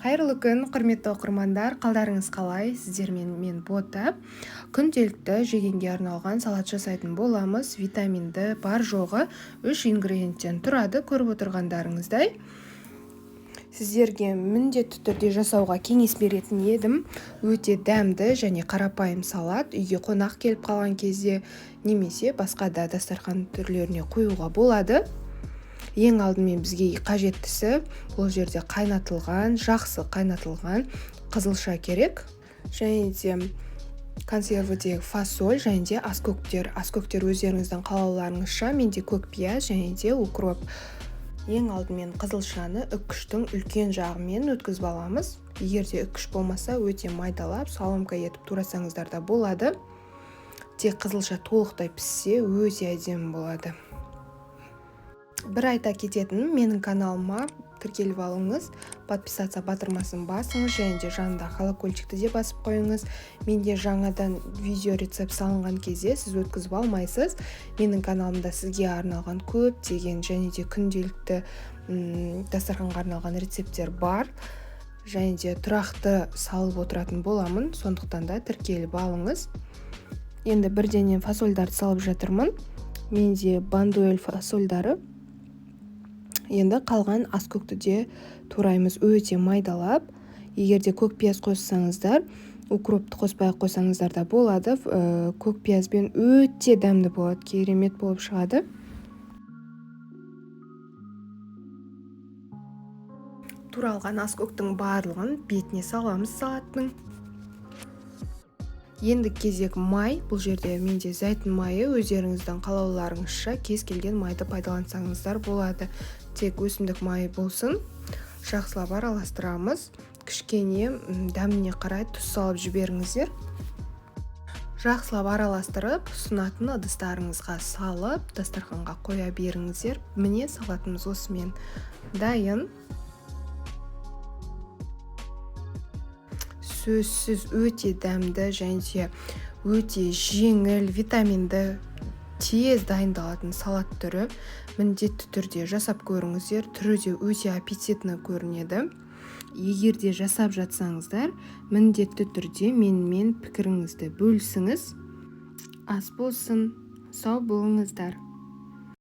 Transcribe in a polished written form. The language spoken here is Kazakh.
Қайырлы күн, құрметті оқырмандар, қалдарыңыз қалай? Сіздермен мен Бота. Күнделікті жегенге арналған салат жасайтын боламыз. Витаминді бар жоғы 3 ингредиенттен тұрады, көріп отырғандарыңыздай. Сіздерге міндетті түрде жасауға кеңес беретін едім. Өте дәмді және қарапайым салат. Үйге қонақ келіп қалған кезде немесе басқа да дастархан түрлеріне қоюға болады. Ең алдымен бізге қажеттісі бұл жерде жақсы қайнатылған қызылша керек. Және де консервідегі фасоль және де аскөктер. Аскөктер өздеріңіздің қалауларыңызша, менде көк пияз және де укроп. Ең алдымен қызылшаны үккіштің үлкен жағымен өткізіп аламыз. Егер де үккіш болмаса, өте майдалап, саломка етіп турасаңыздар да болады. Тек қызылша толықтай піссе, өте әдемі болады. Бір айта кететін, менің каналыма тіркеліп алыңыз, подписаться батырмасын басыңыз, және де жанында колокольчикті де басып қойыңыз. Менде жаңадан видео рецепт салынған кезде сіз өткізіп алмайсыз. Менің каналымда сізге арналған көптеген және де күнделікті дастарханға арналған рецепттер бар. Және де тұрақты салып отыратын боламын, сондықтан да тіркеліп алыңыз. Енді бірден фасольдарды салып жатырмын. Менде бандуэль фасольдары. Енді қалған аскөкті де тураймыз, өте майдалап. Егер де көк пияз қоссаңыздар, укропты қоспай қойсаңыздар да болады. Көк пиязбен өте дәмді болады, керемет болып шығады. Туралған аскөктің барлығын бетіне саламыз салаттың. Енді кезек май. Бұл жерде менде зәйтүн майы, өздеріңіздің қалауларыңызша кез келген майды пайдалансаңыздар болады. Тек өсімдік майы болсын. Жақсылап араластырамыз. Кішкене дәміне қарай тұз салып жіберіңіздер. Жақсылап араластырып, ұсынатын ыдыстарыңызға салып, дастарханға қоя беріңіздер. Міне салатымыз осымен дайын. Сөзсіз өте дәмді және өте жеңіл, витаминді, тез дайындалатын салат түрі. Міндетті түрде жасап көріңіздер, түрі де өте аппетитті көрінеді. Егер де жасап жатсаңыздар, міндетті түрде менімен пікіріңізді бөлісіңіз. Ас болсын, сау болыңыздар.